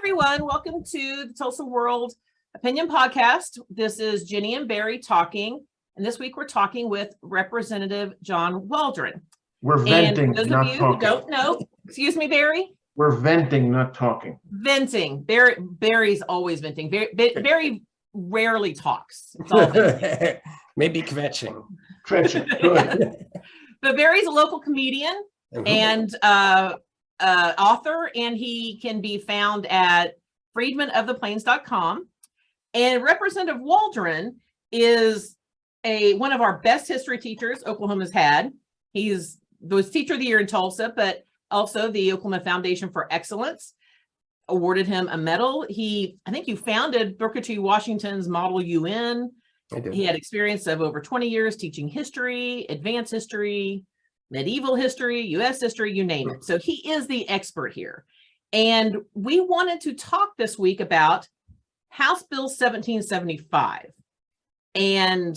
everyone. Welcome to the Tulsa World Opinion podcast. This is Ginnie and Barry talking, and this week we're talking with Representative John Waldron. We're venting, those not of you talking. who don't know, excuse me, Barry? We're venting, not talking. Venting. Barry's always venting. Barry rarely talks. It's all venting. Maybe kvetching. Kvetching, good. But Barry's a local comedian and author, and he can be found at friedmanoftheplains.com. And Representative Waldron is one of our best history teachers Oklahoma's had. He's was Teacher of the Year in Tulsa, but also the Oklahoma Foundation for Excellence awarded him a medal. I think you founded Booker T. Washington's Model UN. He had experience of over 20 years teaching history, advanced history, medieval history, U.S. history, you name it. So he is the expert here. And we wanted to talk this week about House Bill 1775. And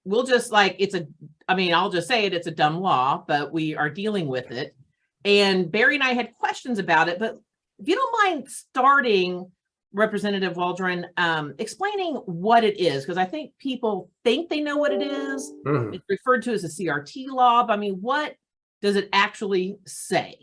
we'll just I'll just say it's a dumb law, but we are dealing with it. And Barry and I had questions about it, but if you don't mind starting, Representative Waldron, explaining what it is, because I think people think they know what it is. It's referred to as a CRT law, but I mean, what does it actually say?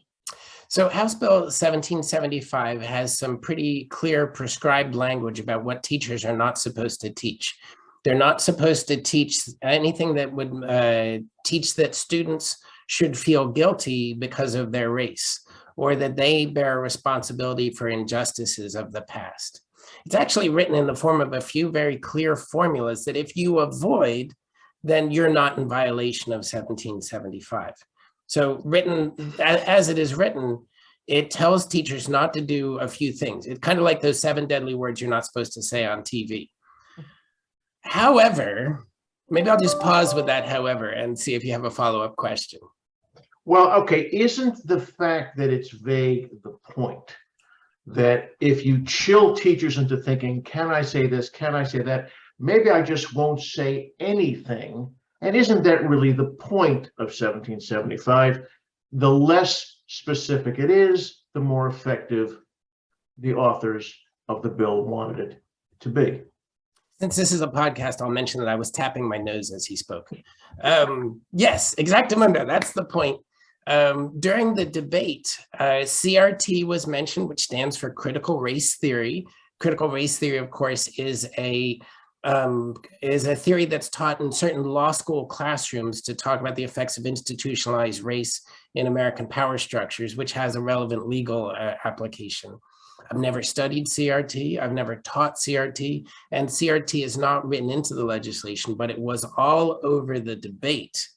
So House Bill 1775 has some pretty clear prescribed language about what teachers are not supposed to teach. They're not supposed to teach anything that would teach that students should feel guilty because of their race, or that they bear responsibility for injustices of the past. It's actually written in the form of a few very clear formulas that if you avoid, then you're not in violation of 1775. So written, as it is written, it tells teachers not to do a few things. It's kind of like those 7 deadly words you're not supposed to say on TV. However, maybe I'll just pause with that however and see if you have a follow-up question. Well, okay, isn't the fact that it's vague the point? That if you chill teachers into thinking, can I say this, can I say that? Maybe I just won't say anything. And isn't that really the point of 1775? The less specific it is, the more effective the authors of the bill wanted it to be. Since this is a podcast, I'll mention that I was tapping my nose as he spoke. Yes, exactamundo, that's the point. During the debate, CRT was mentioned, which stands for critical race theory. Critical race theory, of course, is a theory that's taught in certain law school classrooms to talk about the effects of institutionalized race in American power structures, which has a relevant legal application. I've never studied CRT, I've never taught CRT, and CRT is not written into the legislation, but it was all over the debate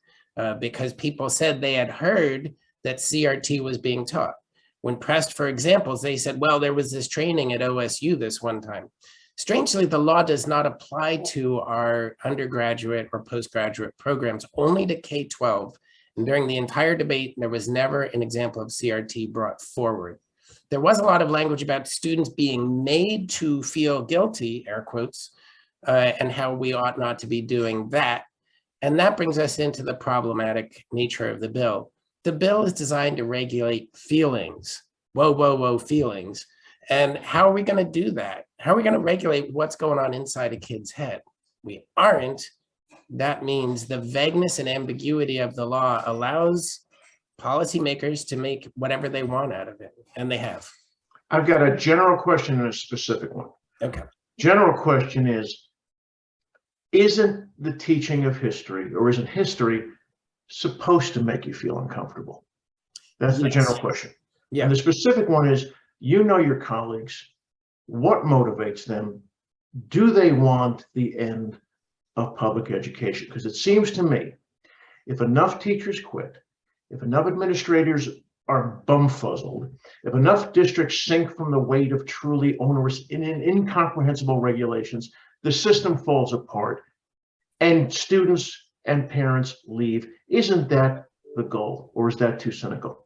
because people said they had heard that CRT was being taught. When pressed for examples, they said, well, there was this training at OSU this one time. Strangely, the law does not apply to our undergraduate or postgraduate programs, only to K-12. And during the entire debate, there was never an example of CRT brought forward. There was a lot of language about students being made to feel guilty, air quotes, and how we ought not to be doing that. And that brings us into the problematic nature of the bill. The bill is designed to regulate feelings. Whoa, whoa, whoa, feelings. And how are we going to do that? How are we going to regulate what's going on inside a kid's head? We aren't. That means the vagueness and ambiguity of the law allows policymakers to make whatever they want out of it, and they have. I've got a general question and a specific one. Okay. General question is, isn't the teaching of history, or isn't history supposed to make you feel uncomfortable? That's the general question. Yeah. And the specific one is, you know your colleagues, what motivates them? Do they want the end of public education? Because it seems to me, if enough teachers quit, if enough administrators are bumfuzzled, if enough districts sink from the weight of truly onerous and incomprehensible regulations, the system falls apart and students and parents leave. Isn't that the goal, or is that too cynical?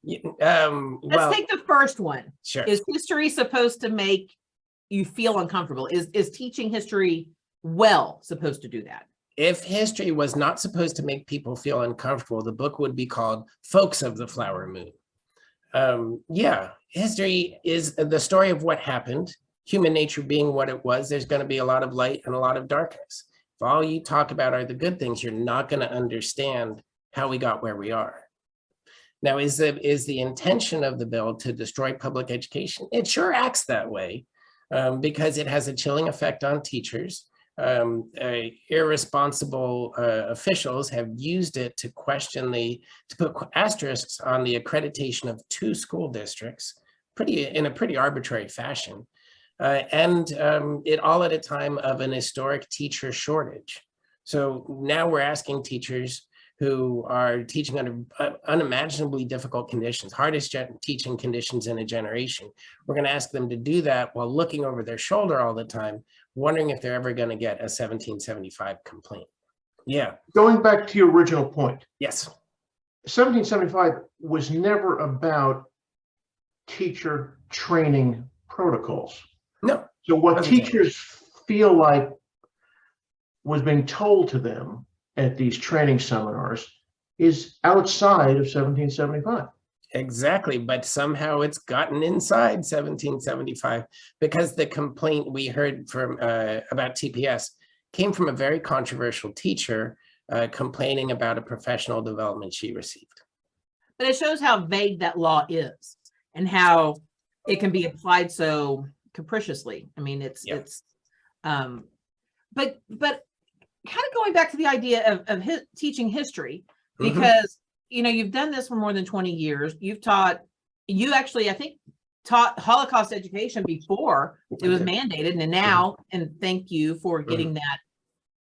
Let's take the first one. Sure. Is history supposed to make you feel uncomfortable? Is teaching history well supposed to do that? If history was not supposed to make people feel uncomfortable, the book would be called Folks of the Flower Moon. Yeah, history is the story of what happened, human nature being what it was. There's going to be a lot of light and a lot of darkness. If all you talk about are the good things, you're not going to understand how we got where we are. Now, is the intention of the bill to destroy public education? It sure acts that way, because it has a chilling effect on teachers. Irresponsible officials have used it to to put asterisks on the accreditation of 2 school districts, in a pretty arbitrary fashion. It all at a time of an historic teacher shortage. So now we're asking teachers who are teaching under unimaginably difficult conditions, hardest teaching conditions in a generation. We're going to ask them to do that while looking over their shoulder all the time, wondering if they're ever going to get a 1775 complaint. Yeah. Going back to your original point. Yes. 1775 was never about teacher training protocols. No. So what teachers feel like was being told to them at these training seminars is outside of 1775. Exactly, but somehow it's gotten inside 1775, because the complaint we heard from about TPS came from a very controversial teacher complaining about a professional development she received. But it shows how vague that law is and how it can be applied so capriciously. I mean, but kind of going back to the idea of teaching history, because you've done this for more than 20 years. You actually, I think, taught Holocaust education before it was mandated, and now, and thank you for getting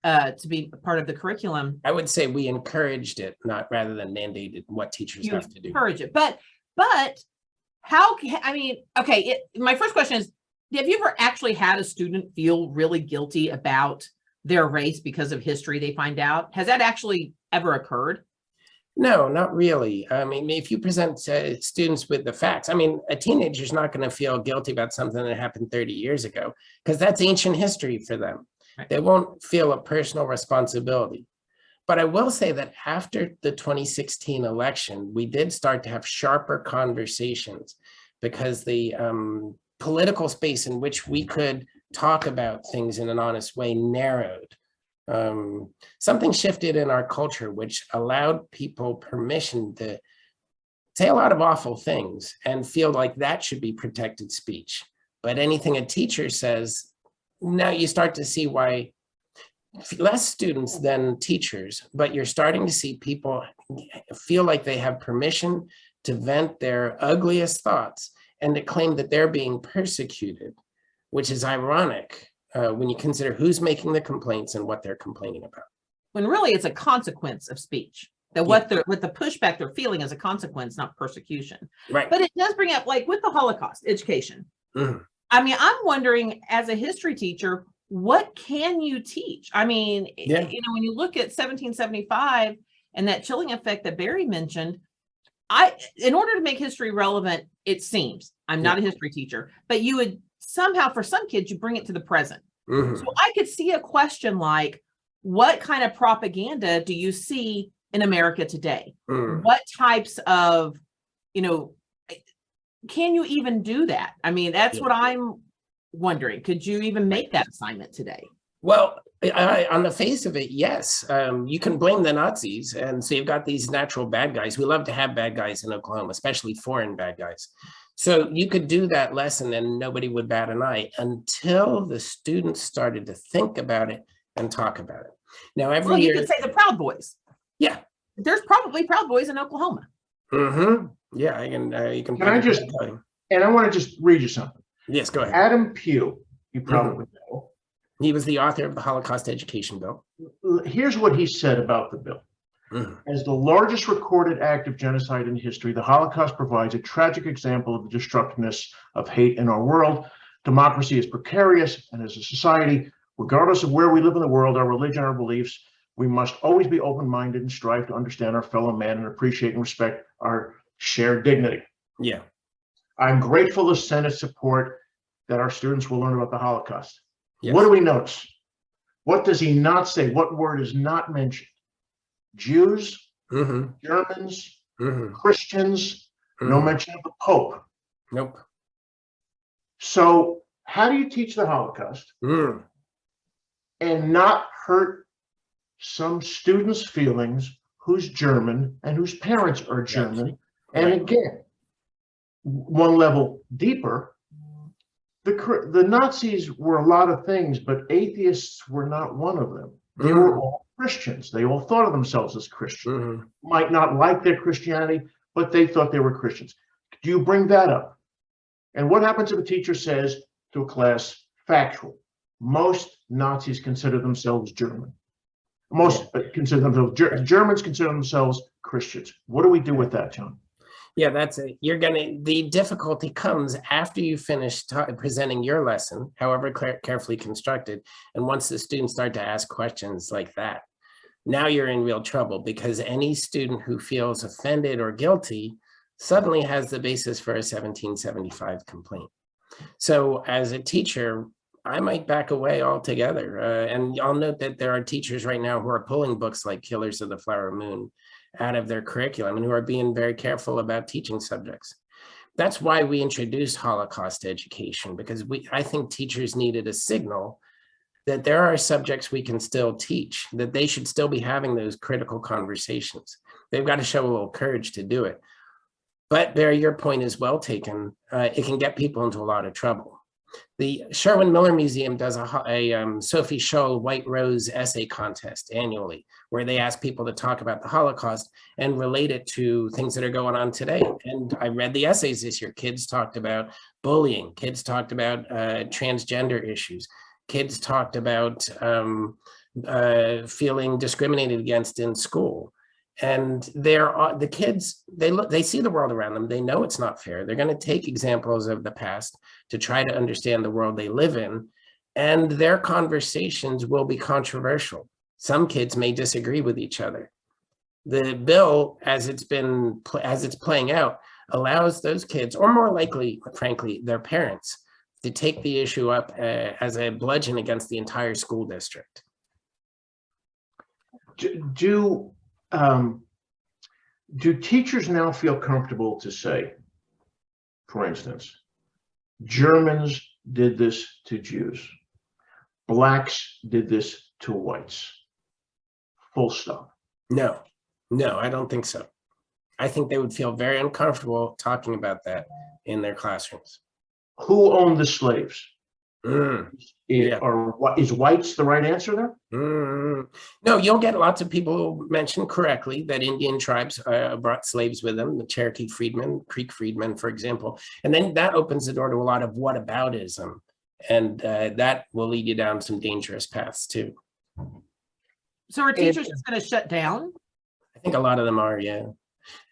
that to be part of the curriculum. I would say we encouraged it, rather than mandated what teachers have to do. Encourage it, but how? My first question is: have you ever actually had a student feel really guilty about their race because of history they find out? Has that actually ever occurred? No, not really. I mean, if you present students with the facts, I mean, a teenager's not going to feel guilty about something that happened 30 years ago, because that's ancient history for them. Right. They won't feel a personal responsibility. But I will say that after the 2016 election, we did start to have sharper conversations, because the political space in which we could talk about things in an honest way narrowed. Something shifted in our culture, which allowed people permission to say a lot of awful things and feel like that should be protected speech. But anything a teacher says, now you start to see why less students than teachers, but you're starting to see people feel like they have permission to vent their ugliest thoughts and to claim that they're being persecuted, which is ironic when you consider who's making the complaints and what they're complaining about. When really it's a consequence of speech. That what the pushback they're feeling is a consequence, not persecution. Right. But it does bring up, like with the Holocaust education. I mean, I'm wondering, as a history teacher, what can you teach? I mean, when you look at 1775 and that chilling effect that Barry mentioned, in order to make history relevant, it seems, I'm not a history teacher, but you would somehow, for some kids, you bring it to the present. So I could see a question like, what kind of propaganda do you see in America today? What types of, can you even do that? I mean, that's what I'm wondering. Could you even make that assignment today? Well, on the face of it, yes. You can blame the Nazis. And so you've got these natural bad guys. We love to have bad guys in Oklahoma, especially foreign bad guys. So you could do that lesson and nobody would bat an eye until the students started to think about it and talk about it. Now, every year, you could say the Proud Boys. Yeah. There's probably Proud Boys in Oklahoma. Yeah, you can. Can I just, and I want to just read you something. Yes, go ahead. Adam Pugh, you probably know. He was the author of the Holocaust Education Bill. Here's what he said about the bill. As the largest recorded act of genocide in history, the Holocaust provides a tragic example of the destructiveness of hate in our world. Democracy is precarious, and as a society, regardless of where we live in the world, our religion, our beliefs, we must always be open-minded and strive to understand our fellow man and appreciate and respect our shared dignity. Yeah. I'm grateful to Senate support that our students will learn about the Holocaust. Yes. What do we notice? What does he not say? What word is not mentioned? Jews, Germans, Christians, no mention of the Pope. Nope. So how do you teach the Holocaust and not hurt some students' feelings who's German and whose parents are German? And again, one level deeper, the Nazis were a lot of things, but atheists were not one of them. They were all Christians. They all thought of themselves as Christians. Might not like their Christianity, but they thought they were Christians. Do you bring that up? And what happens if a teacher says to a class, factual, most Nazis consider themselves German. Most consider themselves, Germans consider themselves Christians. What do we do with that, John? Yeah, that's it. The difficulty comes after you finish presenting your lesson, however carefully constructed. And once the students start to ask questions like that, now you're in real trouble, because any student who feels offended or guilty suddenly has the basis for a 1775 complaint. So as a teacher, I might back away altogether. And I'll note that there are teachers right now who are pulling books like Killers of the Flower Moon out of their curriculum and who are being very careful about teaching subjects. That's why we introduced Holocaust education, because I think teachers needed a signal that there are subjects we can still teach, that they should still be having those critical conversations. They've got to show a little courage to do it. But Barry, your point is well taken. It can get people into a lot of trouble. The Sherwin Miller Museum does a Sophie Scholl White Rose essay contest annually, where they ask people to talk about the Holocaust and relate it to things that are going on today. And I read the essays this year. Kids talked about bullying. Kids talked about transgender issues. Kids talked about feeling discriminated against in school. And the kids, they see the world around them. They know it's not fair. They're going to take examples of the past to try to understand the world they live in. And their conversations will be controversial. Some kids may disagree with each other. The bill, as it's playing out, allows those kids, or more likely, frankly, their parents, to take the issue up as a bludgeon against the entire school district. Do teachers now feel comfortable to say, for instance, Germans did this to Jews, blacks did this to whites, full stop? No, I don't think so. I think they would feel very uncomfortable talking about that in their classrooms. Who owned the slaves? Is whites the right answer there? No, you'll get lots of people who mention correctly that Indian tribes brought slaves with them, the Cherokee Freedmen, Creek Freedmen, for example. And then that opens the door to a lot of whataboutism. And that will lead you down some dangerous paths too. So are teachers just going to shut down? I think a lot of them are, yeah.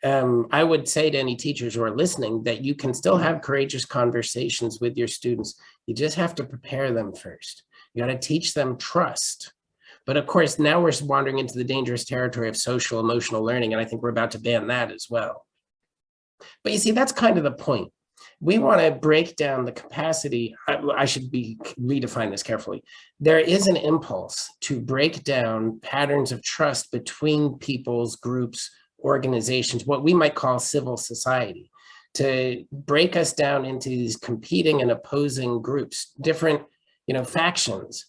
I would say to any teachers who are listening that you can still have courageous conversations with your students. You just have to prepare them first. You got to teach them trust. But of course, now we're wandering into the dangerous territory of social emotional learning, and I think we're about to ban that as well. But you see, that's kind of the point. We want to break down the capacity. I should redefine this carefully. There is an impulse to break down patterns of trust between people's groups, organizations, what we might call civil society, to break us down into these competing and opposing groups, different, factions.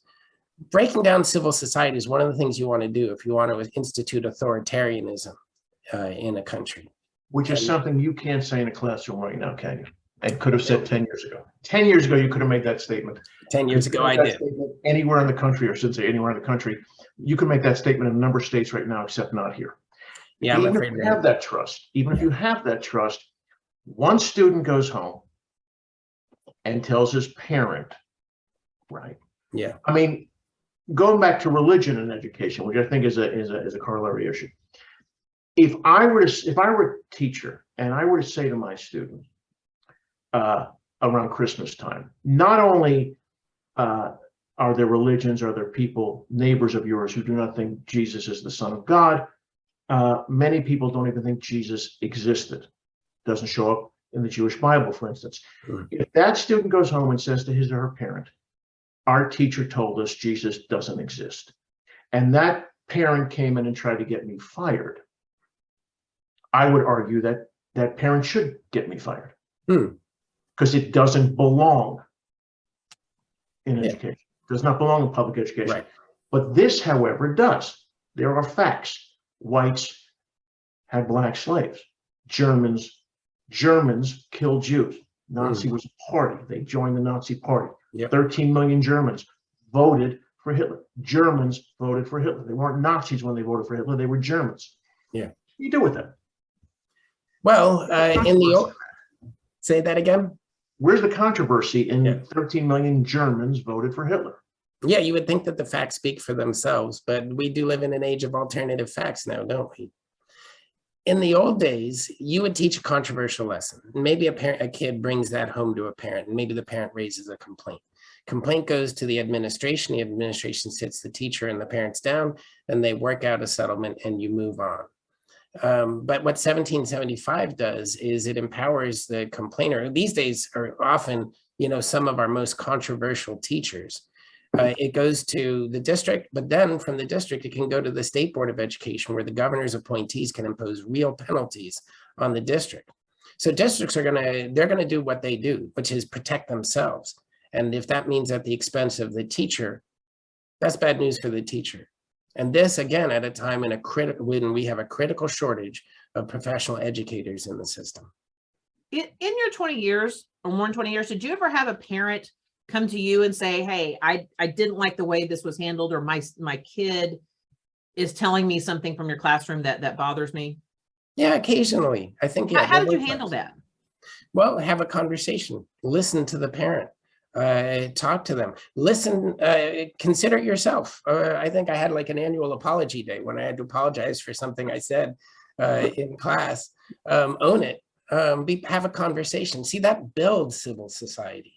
Breaking down civil society is one of the things you want to do if you want to institute authoritarianism in a country. Which is something you can't say in a classroom right now, can you? And could have said 10 years ago. 10 years ago, you could have made that statement. 10 years ago, I did. Anywhere in the country, or I should say anywhere in the country, you can make that statement in a number of states right now, except not here. Yeah, even if you have that trust, one student goes home and tells his parent, right? Yeah. I mean, going back to religion and education, which I think is a corollary issue. If I were a teacher and I were to say to my student around Christmas time, not only are there religions, are there people, neighbors of yours who do not think Jesus is the Son of God, many people don't even think Jesus existed. Doesn't show up in the Jewish Bible, for instance. If that student goes home and says to his or her parent, our teacher told us Jesus doesn't exist, and that parent came in and tried to get me fired, I would argue that that parent should get me fired. Hmm. Because it doesn't belong in Yeah. education. Does not belong in public education. Right. But this, however, does. There are facts. Whites had black slaves. Germans killed Jews. Nazi was a party. They joined the Nazi party. Yep. 13 million Germans voted for Hitler. Germans voted for Hitler. They weren't Nazis when they voted for Hitler. They were Germans. Yeah. What do you do with that? Well, say that again. Where's the controversy in Yeah. 13 million Germans voted for Hitler? Yeah, you would think that the facts speak for themselves, but we do live in an age of alternative facts now, don't we? In the old days, you would teach a controversial lesson. Maybe a kid brings that home to a parent, and maybe the parent raises a complaint. Complaint goes to the administration sits the teacher and the parents down, and they work out a settlement and you move on. But what 1775 does is it empowers the complainer. These days are often, some of our most controversial teachers. It goes to the district, but then from the district, it can go to the State Board of Education, where the governor's appointees can impose real penalties on the district. So districts they're gonna do what they do, which is protect themselves. And if that means at the expense of the teacher, that's bad news for the teacher. And this, again, at a time when we have a critical shortage of professional educators in the system. In your 20 years or more than 20 years, did you ever have a parent come to you and say, hey, I didn't like the way this was handled, or my kid is telling me something from your classroom that bothers me? Yeah, occasionally. I think. Yeah, How did you handle that? Well, have a conversation, listen to the parent, talk to them, listen, consider yourself. I think I had like an annual apology day when I had to apologize for something I said in class. Own it, have a conversation. See, that builds civil society.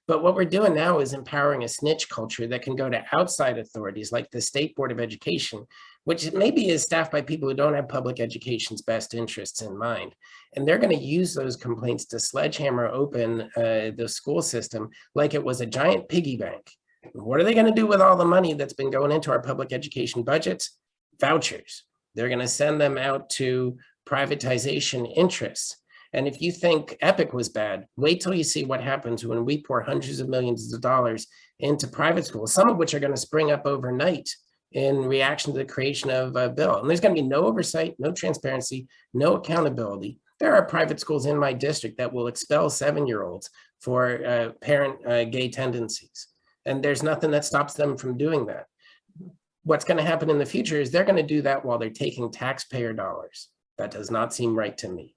But what we're doing now is empowering a snitch culture that can go to outside authorities like the State Board of Education, which maybe is staffed by people who don't have public education's best interests in mind. And they're going to use those complaints to sledgehammer open the school system like it was a giant piggy bank. What are they going to do with all the money that's been going into our public education budgets? Vouchers. They're going to send them out to privatization interests. And if you think EPIC was bad, wait till you see what happens when we pour hundreds of millions of dollars into private schools, some of which are going to spring up overnight in reaction to the creation of a bill. And there's going to be no oversight, no transparency, no accountability. There are private schools in my district that will expel 7-year-olds for parent gay tendencies. And there's nothing that stops them from doing that. What's going to happen in the future is they're going to do that while they're taking taxpayer dollars. That does not seem right to me.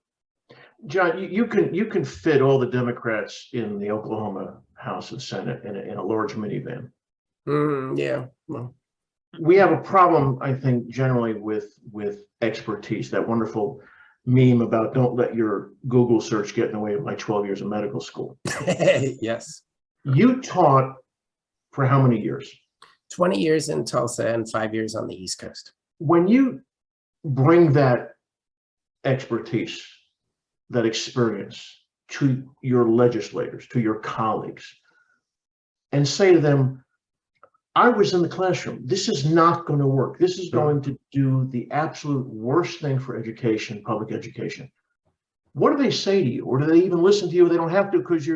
John, you can fit all the Democrats in the Oklahoma House and Senate in a large minivan. Yeah. Well, we have a problem, I think, generally with expertise. That wonderful meme about don't let your Google search get in the way of my 12 years of medical school. Yes. You taught for how many years? 20 years in Tulsa and 5 years on the East Coast. When you bring that expertise, that experience to your legislators, to your colleagues, and say to them, I was in the classroom. This is not going to work. This is going to do the absolute worst thing for education, public education. What do they say to you? Or do they even listen to you? They don't have to, because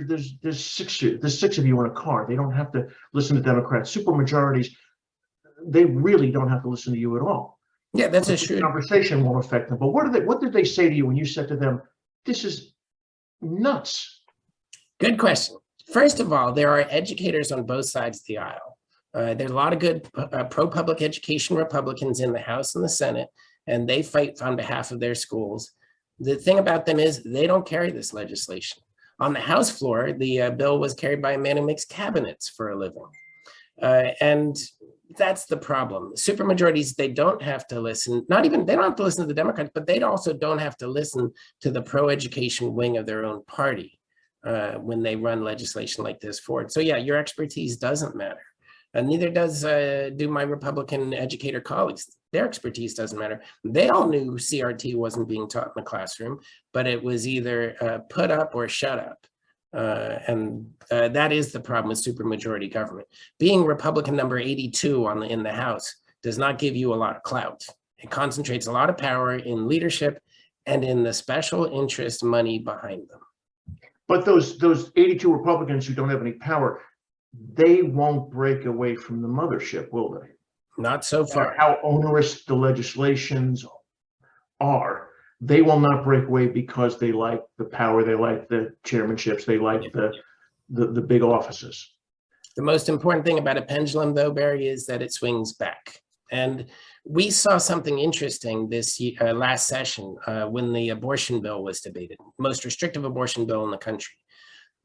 there's six of you in a car. They don't have to listen to Democrats. Super majorities, they really don't have to listen to you at all. Yeah, that's a sure conversation won't affect them. But what did they say to you when you said to them, this is nuts? Good question. First of all, there are educators on both sides of the aisle. There's a lot of good pro-public education Republicans in the House and the Senate, and they fight on behalf of their schools. The thing about them is they don't carry this legislation. On the House floor, the bill was carried by a man who makes cabinets for a living. And that's the problem. Supermajorities, they don't have to listen, they don't have to listen to the Democrats, but they also don't have to listen to the pro-education wing of their own party when they run legislation like this forward. So yeah, your expertise doesn't matter. And neither do my Republican educator colleagues. Their expertise doesn't matter. They all knew CRT wasn't being taught in the classroom, but it was either put up or shut up. And that is the problem with supermajority government. Being Republican number 82 in the House does not give you a lot of clout. It concentrates a lot of power in leadership and in the special interest money behind them. But those 82 Republicans who don't have any power, they won't break away from the mothership, will they? Not so far. How onerous the legislations are, they will not break away because they like the power, they like the chairmanships, they like the big offices. The most important thing about a pendulum, though, Barry, is that it swings back. And we saw something interesting this last session when the abortion bill was debated, most restrictive abortion bill in the country.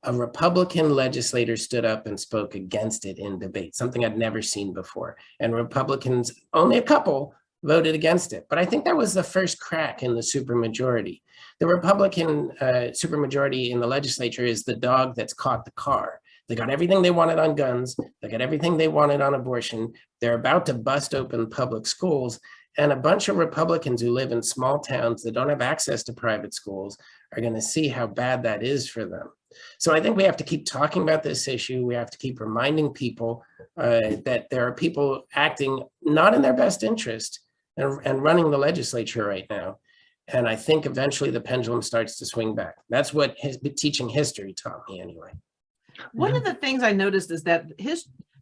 A Republican legislator stood up and spoke against it in debate, something I'd never seen before. And Republicans, only a couple, voted against it. But I think that was the first crack in the supermajority. The Republican supermajority in the legislature is the dog that's caught the car. They got everything they wanted on guns. They got everything they wanted on abortion. They're about to bust open public schools. And a bunch of Republicans who live in small towns that don't have access to private schools are going to see how bad that is for them. So I think we have to keep talking about this issue. We have to keep reminding people that there are people acting not in their best interest and running the legislature right now. And I think eventually the pendulum starts to swing back. That's what teaching history taught me anyway. One of the things I noticed is that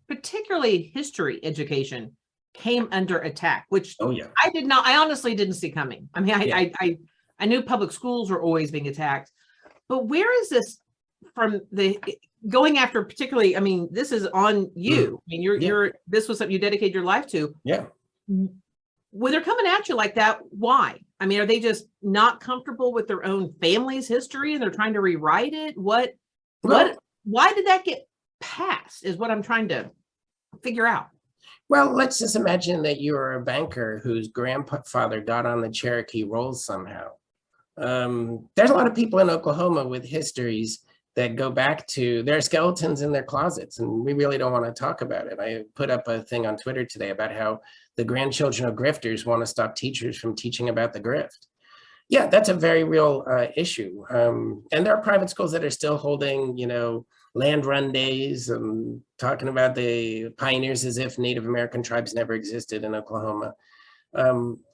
particularly history education came under attack, which I honestly didn't see coming. I mean, I knew public schools were always being attacked, but where is this from going after particularly, I mean, this is on you. I mean, this was something you dedicated your life to. Yeah. When they're coming at you like that, why? I mean, are they just not comfortable with their own family's history and they're trying to rewrite it? Why did that get passed is what I'm trying to figure out. Well, let's just imagine that you're a banker whose grandfather got on the Cherokee rolls somehow. There's a lot of people in Oklahoma with histories that go back to their skeletons in their closets, and we really don't want to talk about it. I put up a thing on Twitter today about how the grandchildren of grifters want to stop teachers from teaching about the grift. Yeah, that's a very real issue. And there are private schools that are still holding, land run days, talking about the pioneers as if Native American tribes never existed in Oklahoma.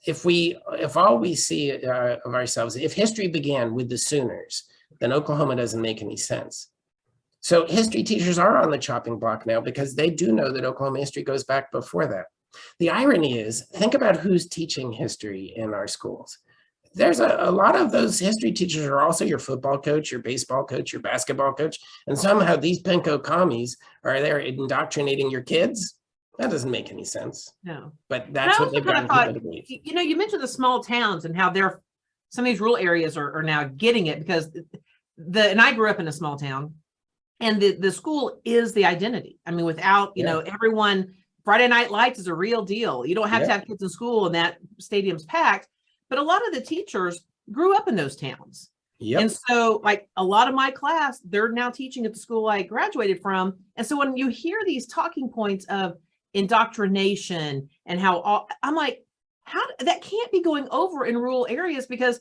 If all we see of ourselves, if history began with the Sooners, then Oklahoma doesn't make any sense. So history teachers are on the chopping block now because they do know that Oklahoma history goes back before that. The irony is, think about who's teaching history in our schools. There's a lot of those history teachers are also your football coach, your baseball coach, your basketball coach, and somehow these pinko commies are there indoctrinating your kids. That doesn't make any sense. No, but that's what they've gotten people to believe. You mentioned the small towns and how some of these rural areas are now getting it because and I grew up in a small town, and the school is the identity. I mean, without everyone, Friday Night Lights is a real deal. You don't have to have kids in school and that stadium's packed. But a lot of the teachers grew up in those towns. Yep. And so like a lot of my class, they're now teaching at the school I graduated from. And so when you hear these talking points of indoctrination and I'm like, how that can't be going over in rural areas because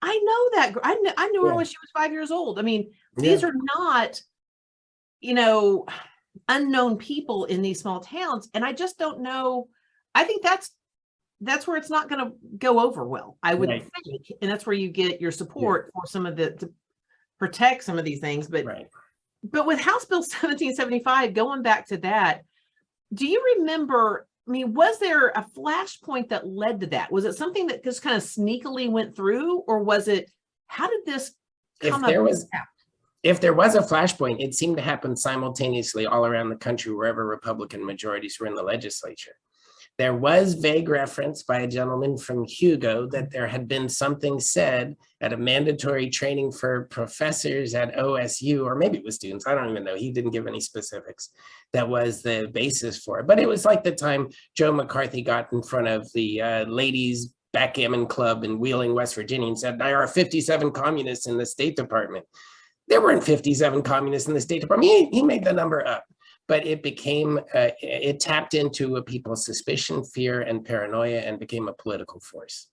I know that I knew her when she was 5 years old. I mean, these are not, unknown people in these small towns. And I just don't know. I think that's where it's not going to go over well, I would think. And that's where you get your support for some of to protect some of these things. But with House Bill 1775, going back to that, do you remember, I mean, was there a flashpoint that led to that? Was it something that just kind of sneakily went through, or was it, how did this come up? If there was a flashpoint, it seemed to happen simultaneously all around the country, wherever Republican majorities were in the legislature. There was vague reference by a gentleman from Hugo that there had been something said at a mandatory training for professors at OSU, or maybe it was students, I don't even know. He didn't give any specifics. That was the basis for it. But it was like the time Joe McCarthy got in front of the ladies' backgammon club in Wheeling, West Virginia, and said, there are 57 communists in the State Department. There weren't 57 communists in the State Department. He made the number up. But it became, it tapped into a people's suspicion, fear, and paranoia and became a political force.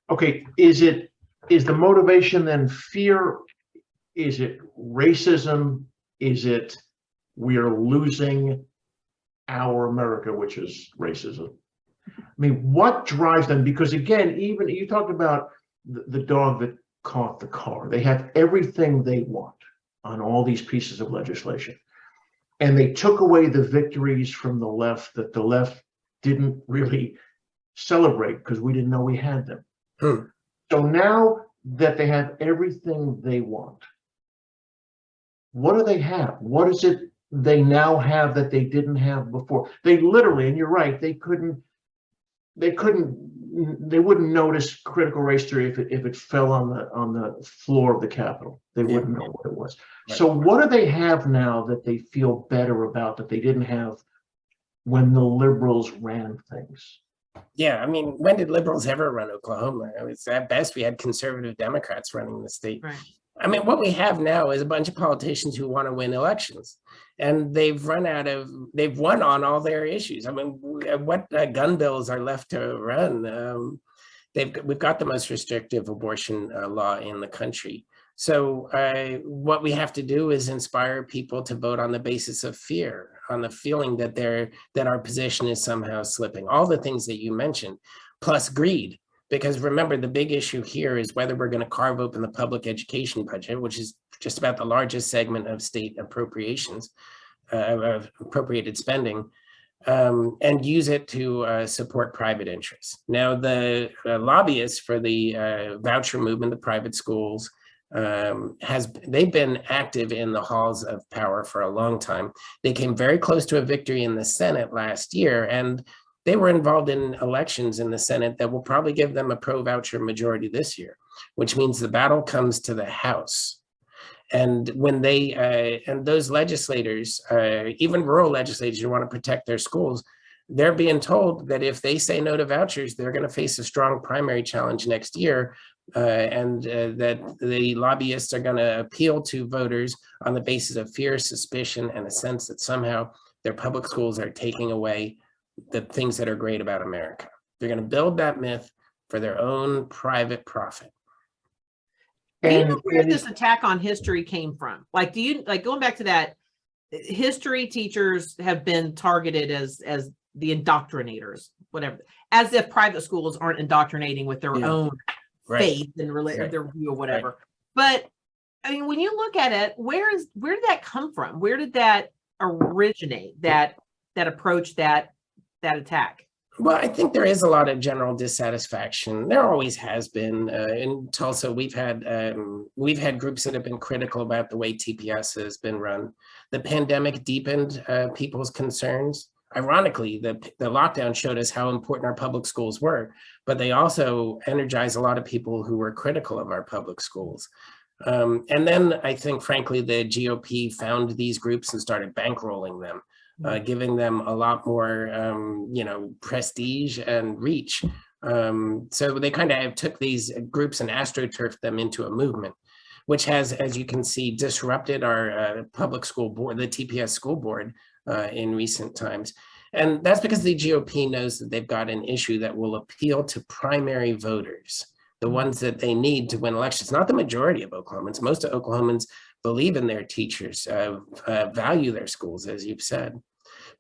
Okay, is the motivation then fear? Is it racism? Is it we're losing our America, which is racism? I mean, what drives them? Because again, even you talked about the dog that caught the car. They have everything they want on all these pieces of legislation. And they took away the victories from the left that the left didn't really celebrate because we didn't know we had them. So now that they have everything they want, what do they have? What is it they now have that they didn't have before? They literally, and you're right, they wouldn't notice critical race theory if it fell on the floor of the Capitol. They wouldn't know what it was. Right. So what do they have now that they feel better about that they didn't have when the liberals ran things? Yeah, I mean, when did liberals ever run Oklahoma? I mean, at best, we had conservative Democrats running the state. Right. I mean, what we have now is a bunch of politicians who want to win elections, and they've won on all their issues. I mean, what gun bills are left to run? We've got the most restrictive abortion law in the country. So what we have to do is inspire people to vote on the basis of fear, on the feeling that our position is somehow slipping. All the things that you mentioned, plus greed. Because remember, the big issue here is whether we're going to carve open the public education budget, which is just about the largest segment of state appropriations, of appropriated spending, and use it to support private interests. Now, the lobbyists for the voucher movement, the private schools, they've been active in the halls of power for a long time. They came very close to a victory in the Senate last year, and they were involved in elections in the Senate that will probably give them a pro-voucher majority this year, which means the battle comes to the House. And when and those legislators, even rural legislators who want to protect their schools, they're being told that if they say no to vouchers, they're going to face a strong primary challenge next year, and that the lobbyists are going to appeal to voters on the basis of fear, suspicion, and a sense that somehow their public schools are taking away the things that are great about America. They're going to build that myth for their own private profit. Do you know where this attack on history came from? Like, going back to that, history teachers have been targeted as the indoctrinators, whatever, as if private schools aren't indoctrinating with their own faith and their view or whatever. But I mean, when you look at it, where did that come from? Where did that originate? That approach, that attack? Well, I think there is a lot of general dissatisfaction. There always has been. In Tulsa, we've had groups that have been critical about the way TPS has been run. The pandemic deepened people's concerns. Ironically, the lockdown showed us how important our public schools were, but they also energized a lot of people who were critical of our public schools. And then I think, frankly, the GOP found these groups and started bankrolling them. Giving them a lot more, prestige and reach. So they kind of took these groups and astroturfed them into a movement, which has, as you can see, disrupted our public school board, the TPS school board, in recent times. And that's because the GOP knows that they've got an issue that will appeal to primary voters, the ones that they need to win elections. Not the majority of Oklahomans. Most of Oklahomans believe in their teachers, value their schools, as you've said.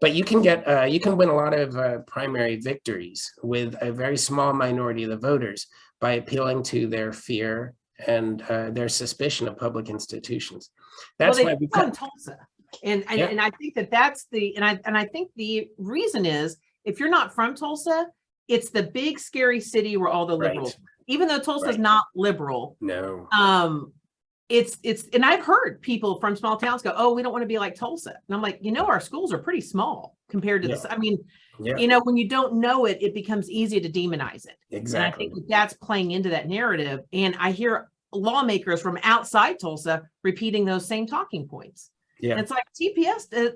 But you can win a lot of primary victories with a very small minority of the voters by appealing to their fear and their suspicion of public institutions. That's why we've got Tulsa, and I think that's I think the reason is, if you're not from Tulsa, it's the big scary city where all the liberals. Even though Tulsa is not liberal, no. It's and I've heard people from small towns go, "Oh, we don't want to be like Tulsa." And I'm like, our schools are pretty small compared to this. I mean, when you don't know it, it becomes easy to demonize it. Exactly. And I think that's playing into that narrative. And I hear lawmakers from outside Tulsa repeating those same talking points. Yeah. And it's like TPS.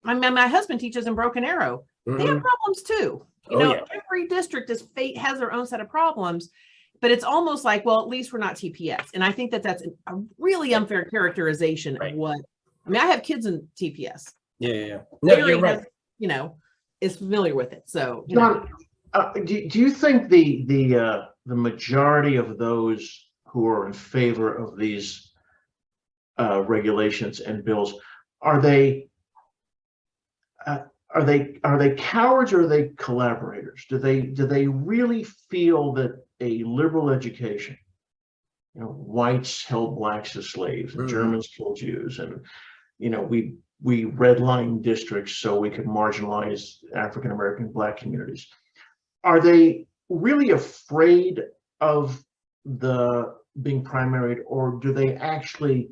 My husband teaches in Broken Arrow. They have problems too. Every district has their own set of problems. But it's almost like, well, at least we're not TPS. And I think that's a really unfair characterization of what, I have kids in TPS. Yeah. No, you're right. Is familiar with it. So, John, do you think the majority of those who are in favor of these regulations and bills, are they cowards or are they collaborators? Do they really feel that a liberal education, you know, whites held blacks as slaves and Germans killed Jews, and you know, we redlined districts so we could marginalize African American Black communities. Are they really afraid of the being primaried, or do they actually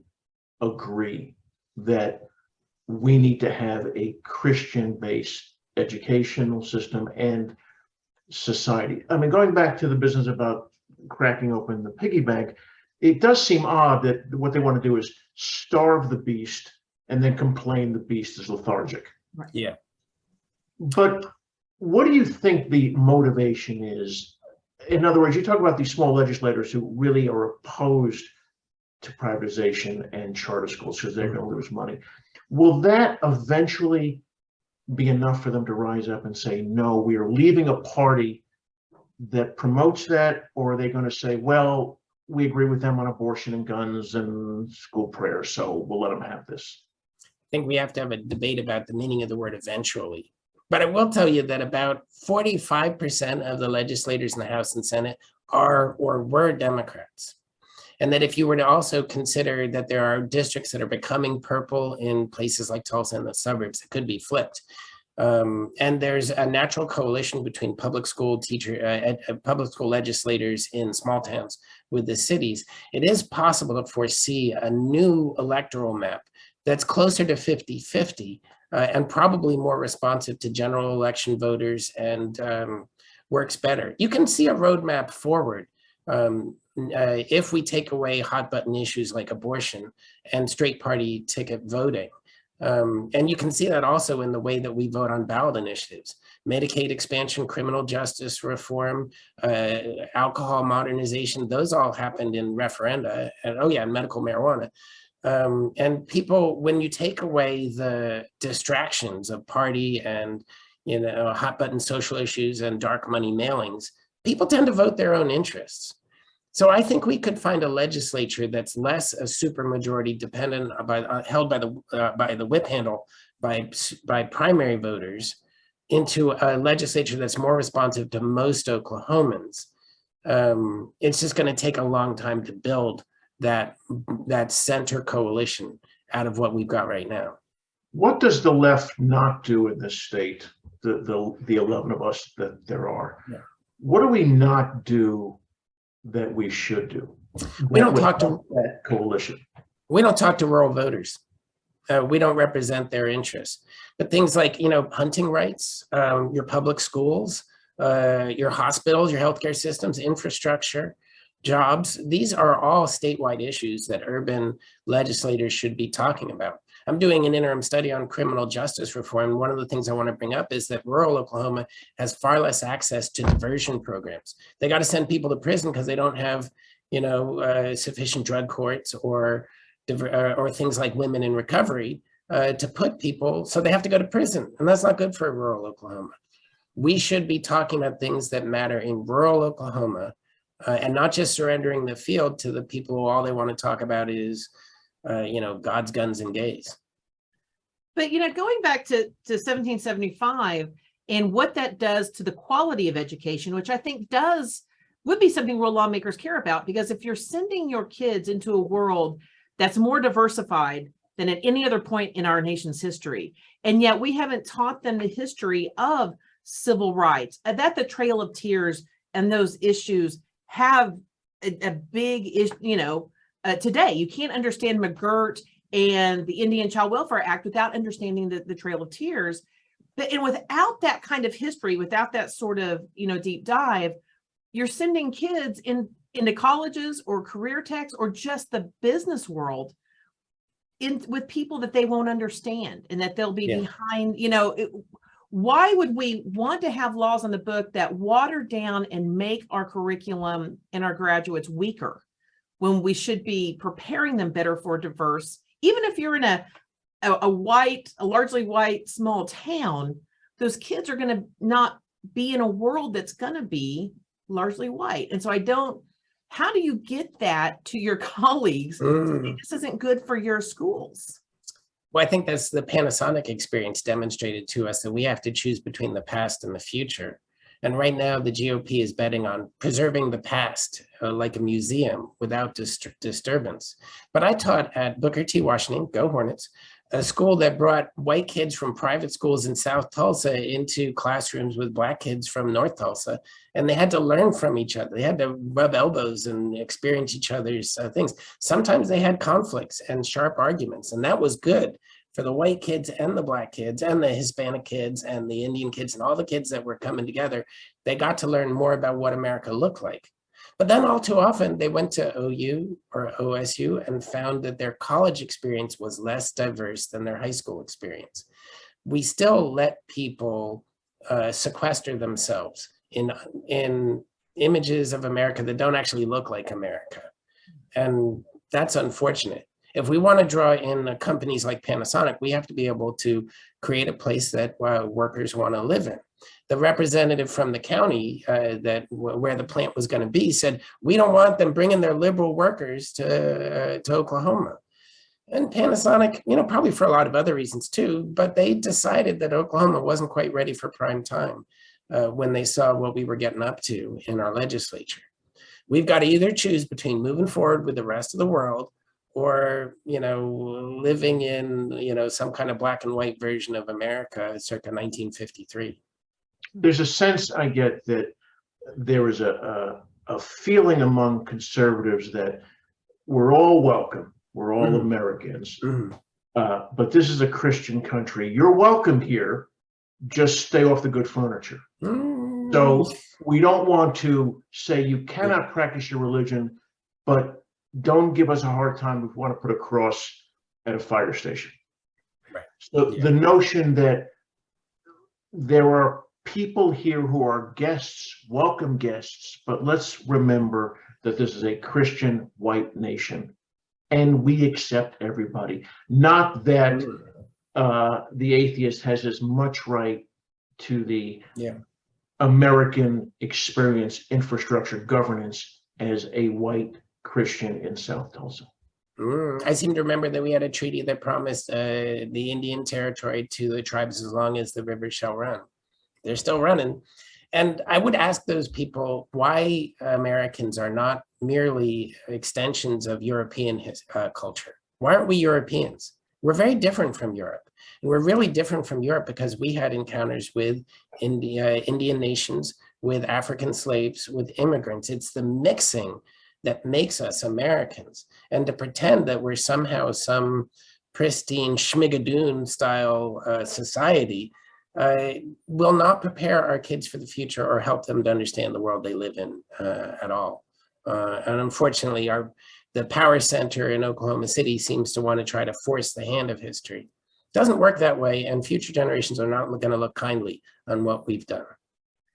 agree that we need to have a Christian-based educational system and society? I mean, going back to the business about cracking open the piggy bank, it does seem odd that what they want to do is starve the beast and then complain the beast is lethargic. Yeah. But what do you think the motivation is? In other words, you talk about these small legislators who really are opposed to privatization and charter schools because they're going to lose money. Will that eventually be enough for them to rise up and say, no, we are leaving a party that promotes that? Or are they going to say, well, we agree with them on abortion and guns and school prayer, so we'll let them have this? I think we have to have a debate about the meaning of the word eventually. But I will tell you that about 45% of the legislators in the House and Senate are or were Democrats. And that if you were to also consider that there are districts that are becoming purple in places like Tulsa and the suburbs, it could be flipped. And there's a natural coalition between public school legislators in small towns with the cities. It is possible to foresee a new electoral map that's closer to 50-50 and probably more responsive to general election voters and works better. You can see a roadmap forward if we take away hot button issues like abortion and straight party ticket voting. And you can see that also in the way that we vote on ballot initiatives, Medicaid expansion, criminal justice reform, alcohol modernization. Those all happened in referenda, and medical marijuana. And people, when you take away the distractions of party and, you know, hot button social issues and dark money mailings, people tend to vote their own interests. So I think we could find a legislature that's less a supermajority dependent held by the whip handle by primary voters into a legislature that's more responsive to most Oklahomans. It's just going to take a long time to build that center coalition out of what we've got right now. What does the left not do in this state? The 11 of us that there are. Yeah. What do we not do that we should do? We don't talk to that coalition. We don't talk to rural voters. We don't represent their interests. But things like, you know, hunting rights, your public schools, your hospitals, your healthcare systems, infrastructure, jobs, these are all statewide issues that urban legislators should be talking about. I'm doing an interim study on criminal justice reform. One of the things I want to bring up is that rural Oklahoma has far less access to diversion programs. They got to send people to prison because they don't have, you know, sufficient drug courts or things like women in recovery to put people, so they have to go to prison. And that's not good for rural Oklahoma. We should be talking about things that matter in rural Oklahoma and not just surrendering the field to the people who all they want to talk about is, you know, God's guns and gays. But, you know, going back to 1775 and what that does to the quality of education, which I think would be something rural lawmakers care about, because if you're sending your kids into a world that's more diversified than at any other point in our nation's history, and yet we haven't taught them the history of civil rights, that the Trail of Tears and those issues have a big issue, you know, today. You can't understand McGirt and the Indian Child Welfare Act without understanding the Trail of Tears. And without that kind of history, without that sort of, you know, deep dive, you're sending kids into colleges or career techs or just the business world with people that they won't understand and that they'll be behind, you know. Why would we want to have laws on the book that water down and make our curriculum and our graduates weaker when we should be preparing them better for diverse? Even if you're in a largely white small town, those kids are going to not be in a world that's going to be largely white. And so how do you get that to your colleagues? This isn't good for your schools. Well, I think that's the Panasonic experience demonstrated to us, that we have to choose between the past and the future. And right now, the GOP is betting on preserving the past like a museum without disturbance. But I taught at Booker T. Washington, go Hornets, a school that brought white kids from private schools in South Tulsa into classrooms with Black kids from North Tulsa. And they had to learn from each other. They had to rub elbows and experience each other's things. Sometimes they had conflicts and sharp arguments, and that was good for the white kids and the Black kids and the Hispanic kids and the Indian kids and all the kids that were coming together. They got to learn more about what America looked like. But then all too often they went to OU or OSU and found that their college experience was less diverse than their high school experience. We still let people sequester themselves in images of America that don't actually look like America. And that's unfortunate. If we want to draw in companies like Panasonic, we have to be able to create a place that workers want to live in. The representative from the county where the plant was going to be said, we don't want them bringing their liberal workers to Oklahoma. And Panasonic, probably for a lot of other reasons too, but they decided that Oklahoma wasn't quite ready for prime time when they saw what we were getting up to in our legislature. We've got to either choose between moving forward with the rest of the world or, living in, some kind of black and white version of America circa 1953. There's a sense I get that there is a feeling among conservatives that we're all welcome. We're all Americans, but this is a Christian country. You're welcome here. Just stay off the good furniture. So we don't want to say you cannot practice your religion, but don't give us a hard time. We want to put a cross at a fire station. Right. So the notion that there are people here who are guests, welcome guests, but let's remember that this is a Christian white nation and we accept everybody. Not that the atheist has as much right to the American experience, infrastructure, governance as a white Christian in South Tulsa. I seem to remember that we had a treaty that promised the Indian territory to the tribes as long as the river shall run. They're still running. And I would ask those people why Americans are not merely extensions of European culture. Why aren't we Europeans? We're very different from Europe. And we're really different from Europe because we had encounters with Indian nations, with African slaves, with immigrants. It's the mixing that makes us Americans. And to pretend that we're somehow some pristine Schmigadoon style society will not prepare our kids for the future or help them to understand the world they live in at all. And unfortunately, the power center in Oklahoma City seems to want to try to force the hand of history. It doesn't work that way, and future generations are not going to look kindly on what we've done.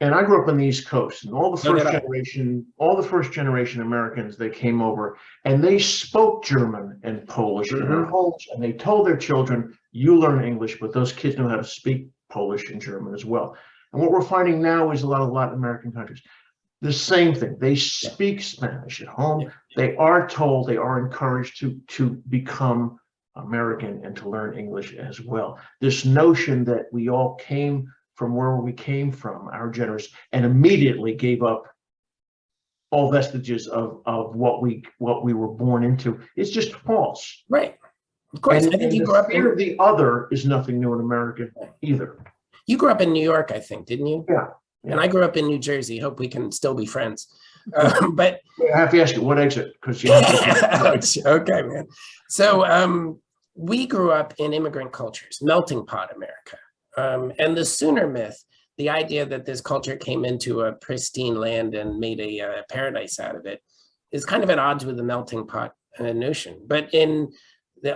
And I grew up on the East Coast, and all the first generation Americans, they came over and they spoke German and Polish in their homes, and they told their children, you learn English, but those kids know how to speak Polish and German as well. And what we're finding now is a lot of Latin American countries, the same thing. They speak Spanish at home. They are told, they are encouraged to become American and to learn English as well. This notion that we all came from where we came from, our generation, and immediately gave up all vestiges of what we were born into is just false. Right. Of course, and, I think you grew up fear of the other is nothing new in America either. You grew up in New York, I think, didn't you? Yeah. And I grew up in New Jersey. Hope we can still be friends. But I have to ask you what exit, because you have to okay, man. So we grew up in immigrant cultures, melting pot America. And the Sooner myth, the idea that this culture came into a pristine land and made a paradise out of it, is kind of at odds with the melting pot notion. But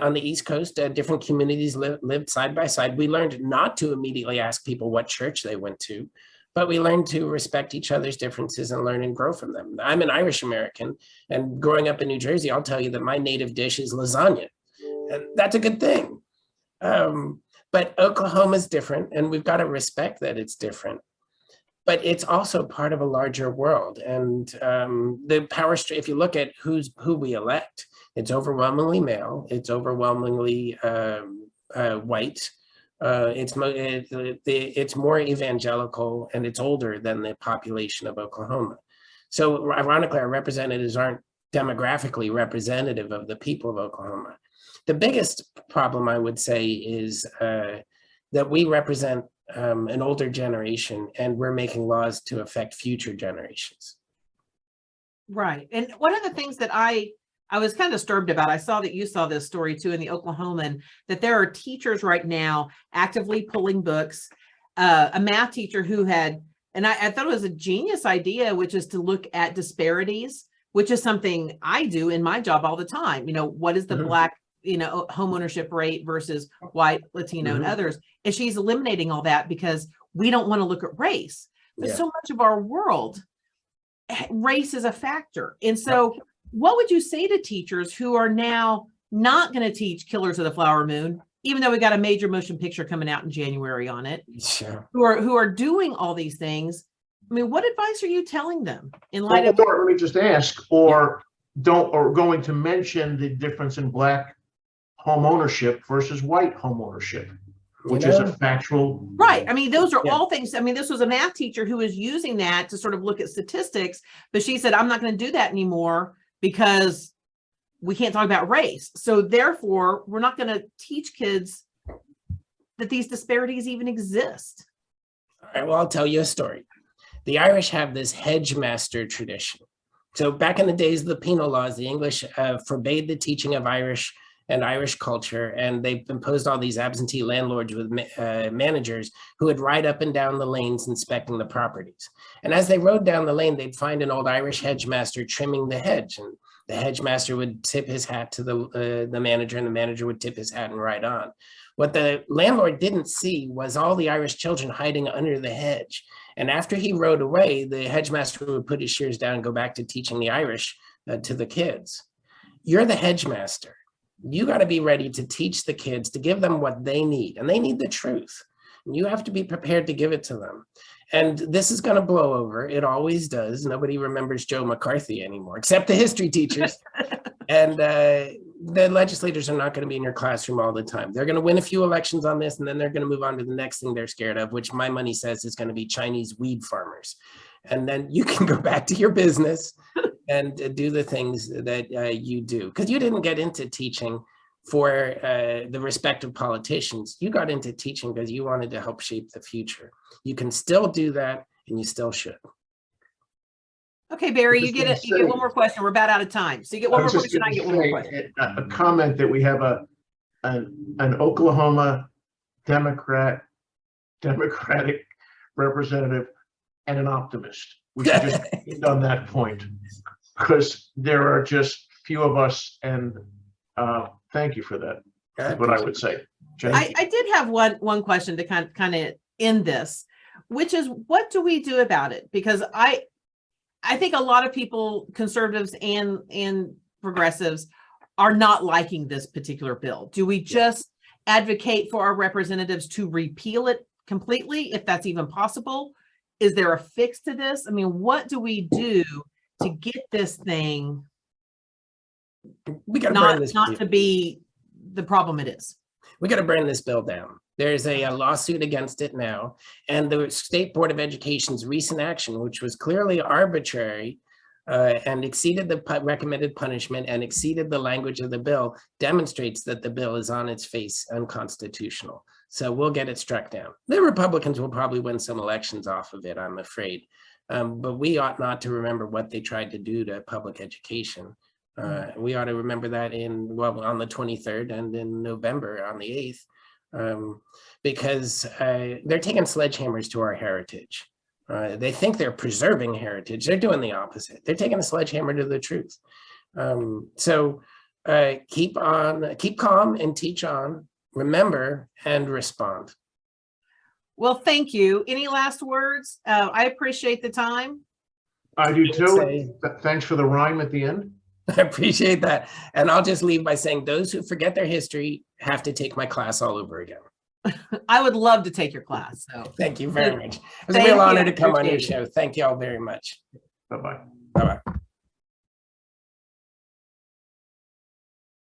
on the East Coast, different communities lived side by side. We learned not to immediately ask people what church they went to, but we learned to respect each other's differences and learn and grow from them. I'm an Irish American, and growing up in New Jersey, I'll tell you that my native dish is lasagna. And that's a good thing. But Oklahoma's different, and we've got to respect that it's different. But it's also part of a larger world. And the power struggle, if you look at who we elect, it's overwhelmingly male, it's overwhelmingly white. It's more evangelical and it's older than the population of Oklahoma. So ironically, our representatives aren't demographically representative of the people of Oklahoma. The biggest problem, I would say, is that we represent an older generation and we're making laws to affect future generations. Right. And one of the things that I was kind of disturbed about, I saw that you saw this story too in the Oklahoman, that there are teachers right now actively pulling books. A math teacher who had, and I thought it was a genius idea, which is to look at disparities, which is something I do in my job all the time. You know, what is the Black, you know, home ownership rate versus white, Latino, and others. And she's eliminating all that because we don't want to look at race. But so much of our world, race is a factor. And so what would you say to teachers who are now not going to teach Killers of the Flower Moon, even though we got a major motion picture coming out in January on it, who are doing all these things? I mean, what advice are you telling them in light of? Or let me just ask, or going to mention the difference in Black home ownership versus white home ownership, which is a factual. Right. I mean, those are all things. I mean, this was a math teacher who was using that to sort of look at statistics, but she said, I'm not going to do that anymore because we can't talk about race. So therefore, we're not going to teach kids that these disparities even exist. All right, well, I'll tell you a story. The Irish have this hedge master tradition. So back in the days of the penal laws, the English forbade the teaching of Irish and Irish culture, and they imposed all these absentee landlords with managers who would ride up and down the lanes inspecting the properties. And as they rode down the lane, they'd find an old Irish hedge master trimming the hedge, and the hedge master would tip his hat to the manager, and the manager would tip his hat and ride on. What the landlord didn't see was all the Irish children hiding under the hedge. And after he rode away, the hedge master would put his shears down and go back to teaching the Irish to the kids. You're the hedge master. You got to be ready to teach the kids, to give them what they need, and they need the truth. And you have to be prepared to give it to them. And this is going to blow over. It always does. Nobody remembers Joe McCarthy anymore, except the history teachers. And the legislators are not going to be in your classroom all the time. They're going to win a few elections on this, and then they're going to move on to the next thing they're scared of, which my money says is going to be Chinese weed farmers. And then you can go back to your business and do the things that you do. Because you didn't get into teaching for the respective politicians. You got into teaching because you wanted to help shape the future. You can still do that, and you still should. Okay, Barry, you get one more question. We're about out of time. So you get one more question, I get one more question. A comment that we have an Oklahoma Democratic representative and an optimist. We should just end on that point, because there are just few of us, and thank you for that. That's what I would say. I did have one question to kind of end this, which is, what do we do about it? Because I think a lot of people, conservatives and progressives, are not liking this particular bill. Do we just advocate for our representatives to repeal it completely, if that's even possible? Is there a fix to this? I mean, what do we do to get this thing not to be the problem it is? We got to burn this bill down. There's a lawsuit against it now, and the State Board of Education's recent action, which was clearly arbitrary and exceeded the recommended punishment and exceeded the language of the bill, demonstrates that the bill is on its face unconstitutional. So we'll get it struck down. The Republicans will probably win some elections off of it, I'm afraid. But we ought not to remember what they tried to do to public education. We ought to remember that on the 23rd and in November on the 8th. Because they're taking sledgehammers to our heritage. They think they're preserving heritage. They're doing the opposite. They're taking a sledgehammer to the truth. So keep calm and teach on, remember and respond. Well, thank you. Any last words? I appreciate the time. I do too. Thanks for the rhyme at the end. I appreciate that. And I'll just leave by saying, those who forget their history have to take my class all over again. I would love to take your class. So. Thank you very much. It was a real honor to come on your show. Thank you all very much. Bye-bye. Bye-bye.